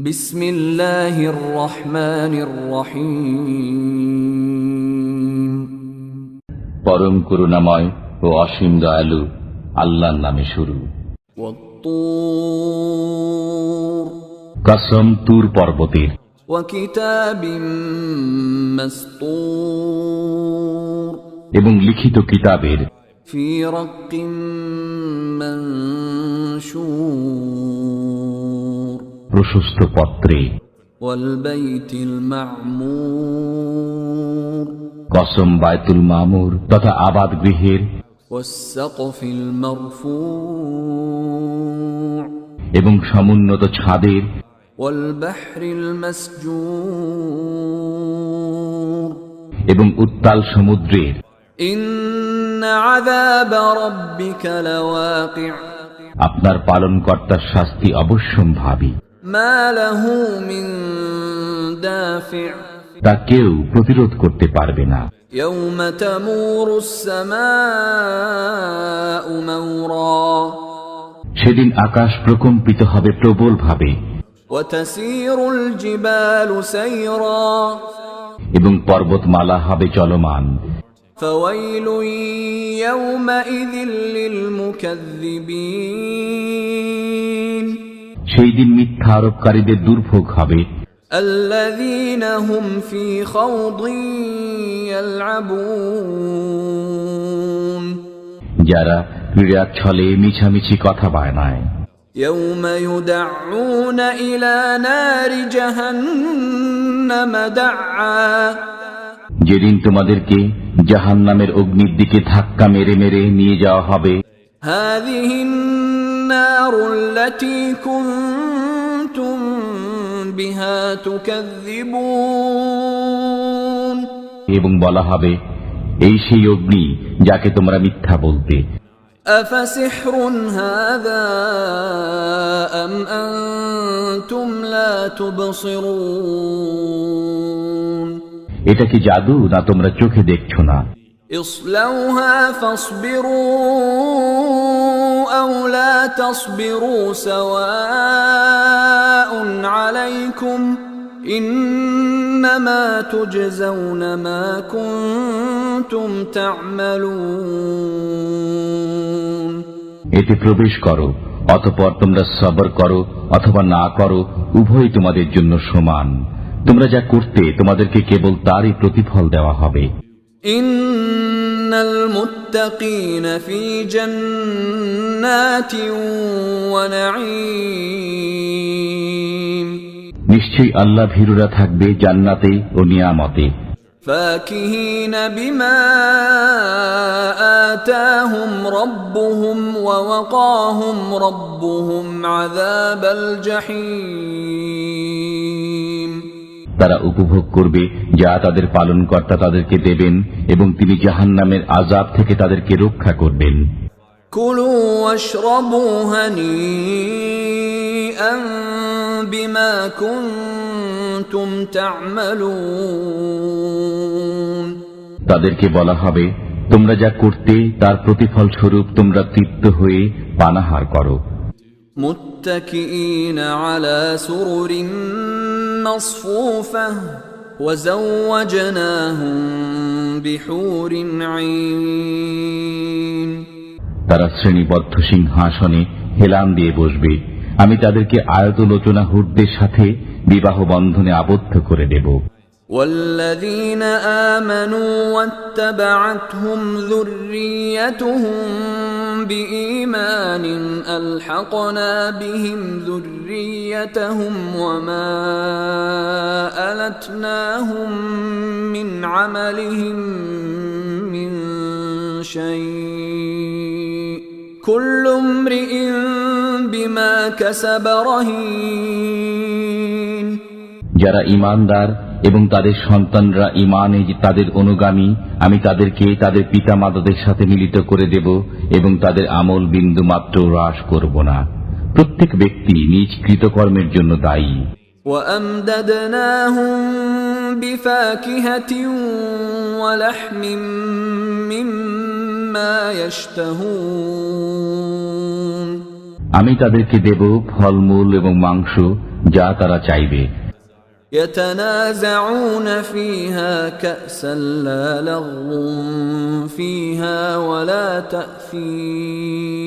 বিসমিল্লাহির রহমানির রহিম। পরম করুণাময় ও অসীম দয়ালু আল্লাহর নামে শুরু। ওয়াত-তুর, কসম তুর পর্বতের। ওয়া কিতাবিম মাসতুর, এবং লিখিত কিতাবের। ফি রাক্কিম মানশুর, প্রশস্ত পত্রে। ওয়াল বাইতিল মা'মুর, কসম বায়তুল মামুর তথা আবাদ গৃহের। ওয়াস সাকফিল মারফু', এবং সমুন্নত ছাদের। ওয়াল বাহরিল মাসজুর, এবং উত্তাল সমুদ্রের। ইন্না আযাবা রাব্বিকা লাওয়াকি', আপনার পালনকর্তার শাস্তি অবশ্যম্ভাবী। মা লাহু মিন দাফি', তা কেউ প্রতিরোধ করতে পারবে না। ইয়াওমা তামুরুস সামাউ মাওরা, সেদিন আকাশ প্রকম্পিত হবে প্রবল ভাবে। ওয়া তাসীরুল জিবালু সাইরা, এবং পর্বতমালা হবে চলমান। ফাওয়াইলুন ইয়াওমাইযিল লিল মুকাযযিবিন, সেই দিন মিথ্যা আরোপকারীদের দুর্ভোগ হবে। আল্লাযীনা হুম ফী খাওদিন ইয়ালআবুন, যারা ক্রীড়ার ছলে মিছামিছি কথা বায়নায়। ইয়াওমা ইউদআউনা ইলা নারি জাহান্নাম দাআ, যেদিন তোমাদেরকে জাহান্নামের অগ্নির দিকে ধাক্কা মেরে মেরে নিয়ে যাওয়া হবে। হাযিহিন নারুল্লাতী কুনতুম বিহা তুকাযযিবুন, এবং বলা হবে, এই সেই অগ্নি যাকে তোমরা মিথ্যা বলতে। আফাসিহরুন হাযা আম আনতুম লা তুবসিরুন, এটা কি জাদু না তোমরা চোখে দেখছো না? ইসলাউহা ফাসবিরু আও লা তাসবিরু সাওয়াউন আলাইকুম ইন্নামা তুজজাউনা মা কুনতুম তা'মালুন, এতে প্রবেশ করো, অতঃপর তোমরা সবর করো অথবা না করো, উভয়ই তোমাদের জন্য সমান। তোমরা যা করতে তোমাদেরকে কেবল তারই প্রতিফল দেওয়া হবে। ইন্নাল মুত্তাকিনা ফি জান্নাতিন ওয়া নাঈম, নিশ্চয়ই আল্লাহ ভীরুরা থাকবে জান্নাতে ও নিয়ামতে। ফাকিহিনা বিমা আতাহুম রাব্বুহুম ওয়া ওয়াকাহুম রাব্বুহুম আযাবাল জাহিম, তারা উপভোগ করবে যা তাদের পালনকর্তা তাদেরকে দেবেন, এবং তিনি জাহান্নামের আযাব থেকে তাদেরকে রক্ষা করবেন। কুলু ওয়াশরাবু হানিআন বিমা কুনতুম তা'মালুন, তাদেরকে বলা হবে, তোমরা যা করতে তার প্রতিফল স্বরূপ তোমরা তৃপ্ত হয়ে পানাহার করো। মুত্তাকিইনা আলা সুরুরিন মাসফুফাহ ওয়া যাওয়াজনাহুম বিহুরিন আইন, তারা শ্রেণীবদ্ধ সিংহাসনে হেলান দিয়ে বসবে। আমি তাদেরকে আয়তলোচনা হুরদের সাথে বিবাহ বন্ধনে আবদ্ধ করে দেব। والذين آمنوا واتبعتهم ذريتهم بإيمان ألحقنا بهم ذريتهم وما ألتناهم من عملهم من شيء كل امرئ بما كسب رهين, যারা ঈমানদার এবং তাদের সন্তানরা ঈমানে তাদের অনুগামী, আমি তাদেরকে তাদের পিতামাতাদের সাথে মিলিত করে দেব এবং তাদের আমল বিন্দু মাত্র হ্রাস করব না। প্রত্যেক ব্যক্তি নিজ কৃতকর্মের জন্য দায়ী। وأمددناهم بفاكهة ولحم مما يشتهون, আমি তাদেরকে দেব ফলমূল এবং মাংস যা তারা চাইবে। يتنازعون فيها كأسا لا لغو فيها ولا تأثيم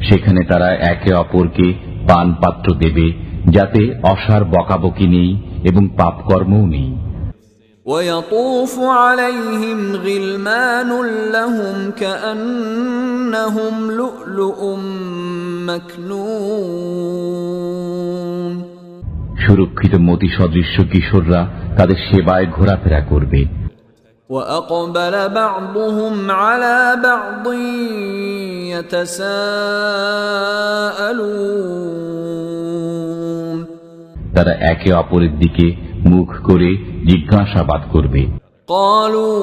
সেখানে তারা একে অপরকে পান পাত্র দেবে, যাতে অসার বকাবকি নেই এবং পাপকর্মও নেই। ويطوف عليهم غلمان لهم كأنهم لؤلؤ مكنون সুরক্ষিত মতি সদৃশ্য কিশোররা তাদের সেবায় ঘোরাফেরা করবে। وأقبل بعضهم على بعض يتساءلون তারা একে অপরের দিকে মুখ করে জিজ্ঞাসাবাদ করবে। قالوا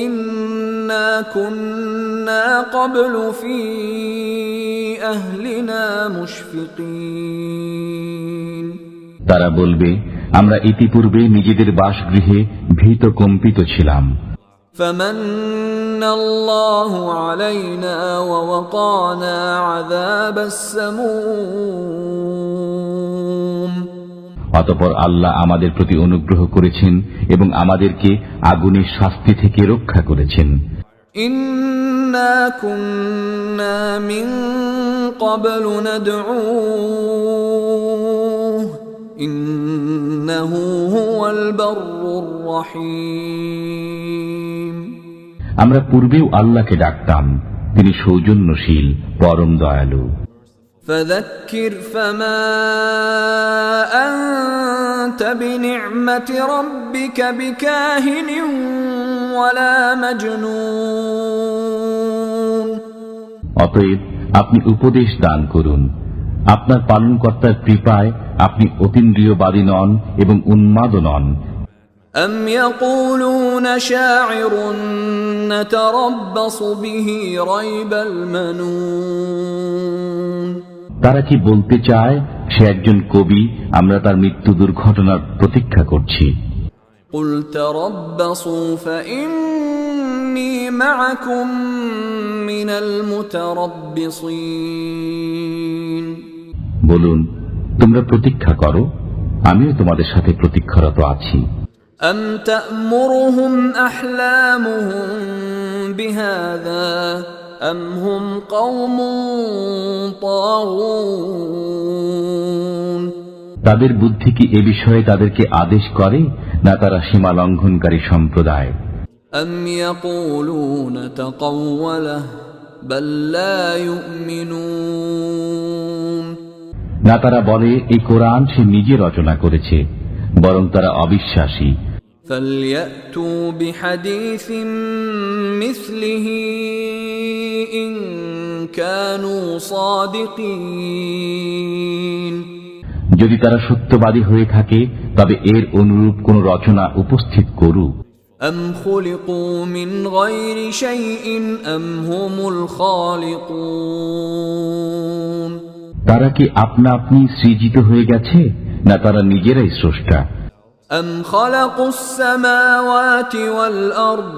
إنا كنا قبل في أهلنا مشفقين তারা বলবে, আমরা ইতিপূর্বে নিজেদের বাসগৃহে ভীত কম্পিত ছিলাম। فمن الله علينا ووقانا عذاب السموم অতঃপর আল্লাহ আমাদের প্রতি অনুগ্রহ করেছেন এবং আমাদেরকে আগুনের শাস্তি থেকে রক্ষা করেছেন। إنا كنا من قبل ندعوه إنه هو البر الرحيم আমরা পূর্বেও আল্লাহকে ডাকতাম, তিনি সৌজন্যশীল পরম দয়ালু। فذكر فما أنت بنعمة ربك بكاهن ولا مجنون অতএব আপনি উপদেশ দান করুন, আপনার পালনকর্তার কৃপায় আপনি অতীন্দ্রিয়বাদী নন এবং উন্মাদও নন। أم يقولون شاعر نتربص به ريب المنون তারা কি বলতে চায় সে একজন কবি, আমরা তার মৃত্যু দুর্ঘটনার প্রতীক্ষা করছি। قل تربصوا فإني معكم من المتربصين বলুন, তোমরা প্রতীক্ষা করো, আমিও তোমাদের সাথে প্রতীক্ষারত আছি। أم تأمرهم أحلامهم بهذا أم هم قوم طاغون তাদের বুদ্ধি কি এ বিষয়ে তাদেরকে আদেশ করে, না তারা সীমা লঙ্ঘনকারী সম্প্রদায়? أم يقولون تقوله بل لا يؤمنون না তারা বলে এই কোরআন সে নিজে রচনা করেছে, বরং তারা অবিশ্বাসী। فليأتوا بحديث مثله إن كانوا صادقين যদি তারা সত্যবাদী হয়ে থাকে তবে এর অনুরূপ কোন রচনা উপস্থিত করুক। أم خلقوا من غير شيء أم هم الخالقون তারা কি আপনা আপনি সৃজিত হয়ে গেছে, না তারা নিজেরাই স্রষ্টা? أم خلقوا السماوات والأرض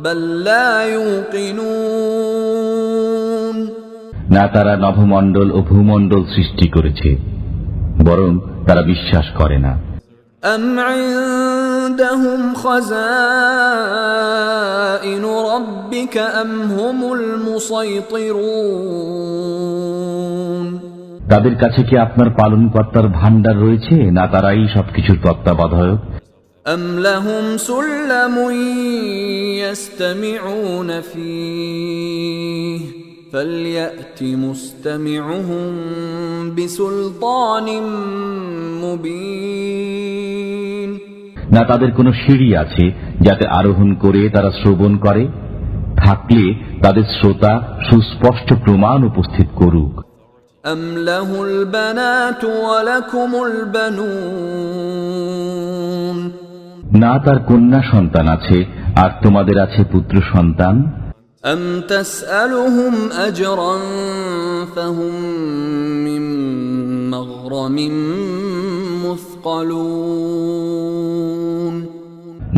بل لا يوقنون না তারা নভমণ্ডল ও ভূমণ্ডল সৃষ্টি করেছে, বরং তারা বিশ্বাস করে না। أم عندهم خزائن ربك أم هم المسيطرون তাদের কাছে কি আপনার পালনকর্তার ভান্ডার রয়েছে, না তারাই সবকিছুর তত্ত্বাবধায়ক? أم لهم سلم يستمعون فيه فليأت مستمعهم بسلطان مبين না তাদের কোনো সিঁড়ি আছে যাতে আরোহণ করে তারা শ্রবণ করে? থাকলে তাদের শ্রোতা সুস্পষ্ট প্রমাণ উপস্থিত করুক। أم له البنات ولكم البنون না তার কন্যা সন্তান আছে আর তোমাদের আছে পুত্র সন্তান। أم تسألهم أجرا فهم من مغرم مثقلون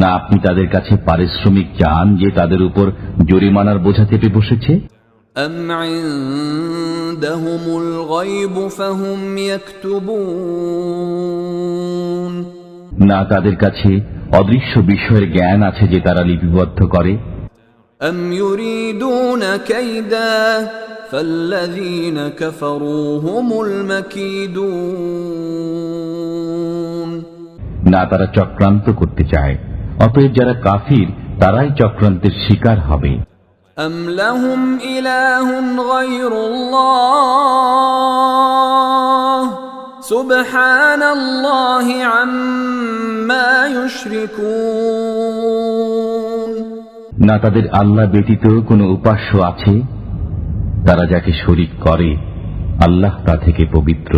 না আপনি তাদের কাছে পারিশ্রমিক চান যে তাদের উপর জরিমানার বোঝা চেপে বসেছে? أم عندهم الغيب فهم يكتبون না তাদের কাছে অদৃশ্য বিষয়ের জ্ঞান আছে যে তারা লিপিবদ্ধ করে, أم يريدون كيدا فالذين كفروا هم المكيدون না তারা চক্রান্ত করতে চায়, অতএব যারা কাফির তারাই চক্রান্তের শিকার হবে। أم لهم إله غير الله سبحان الله عما يشركون না তাদের আল্লাহ ব্যতীত কোনো উপাস্য আছে, তারা যাকে শরীক করে আল্লাহ তা থেকে পবিত্র।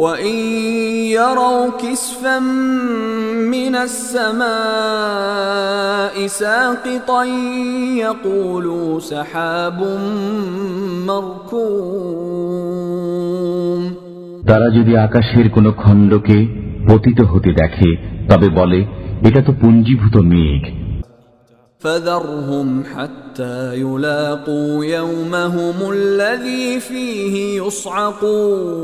وَإِن يَرَوْا كِسْفًا مِّنَ السَّمَاءِ سَاقِطًا يَقُولُوا سَحَابٌ مَّرْكُومٌ তারা যদি আকাশের কোনো খণ্ডকে পতিত হতে দেখে তবে বলে এটা তো পুঞ্জীভূত মেঘ। فَذَرْهُمْ حَتَّى يُلَاقُوا يَوْمَهُمُ الَّذِي فِيهِ يُصْعَقُونَ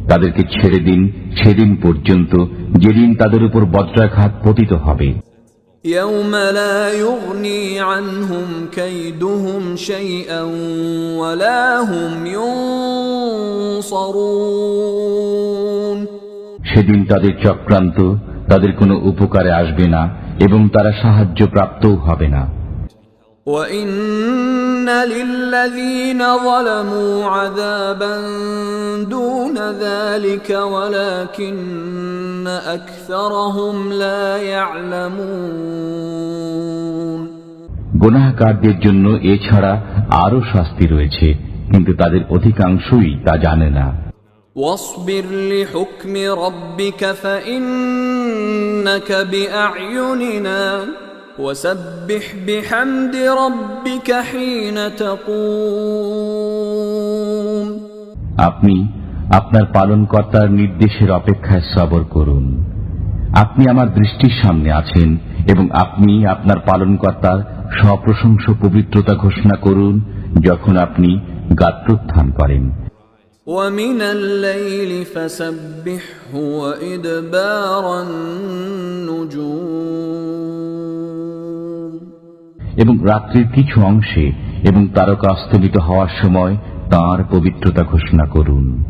তাদেরকে ছেড়ে দিন সেদিন পর্যন্ত যেদিন তাদের উপর বজ্রাঘাত পতিত হবে। يَوْمَ لَا يُغْنِي عَنْهُمْ كَيْدُهُمْ شَيْئًا وَلَا هُمْ يُنصَرُونَ সেদিন তাদের চক্রান্ত তাদের কোনো উপকারে আসবে না এবং তারা সাহায্য প্রাপ্তও হবে না। وَإِنَّ لِلَّذِينَ ظَلَمُوا عَذَابًا دُونَ ذَلِكَ وَلَكِنَّ أَكْثَرَهُمْ لَا يَعْلَمُونَ গুনাহগারদের জন্য এছাড়া আরো শাস্তি রয়েছে, কিন্তু তাদের অধিকাংশই তা জানে না। واصبر لحكم ربك فإنك بأعيننا وسبح بحمد ربك حين تقوم আপনি আপনার পালনকর্তার নির্দেশের অপেক্ষায় সবর করুন। আপনি আমার দৃষ্টির সামনে আছেন এবং আপনি আপনার পালনকর্তার সপ্রশংস পবিত্রতা ঘোষণা করুন যখন আপনি গাত্রোত্থান করেন। ومن الليل فسبحه وإدبار النجوم এবং রাত্রির কিছু অংশে এবং তারকা অস্তমিত হওয়ার সময় তাঁর পবিত্রতা ঘোষণা করুন।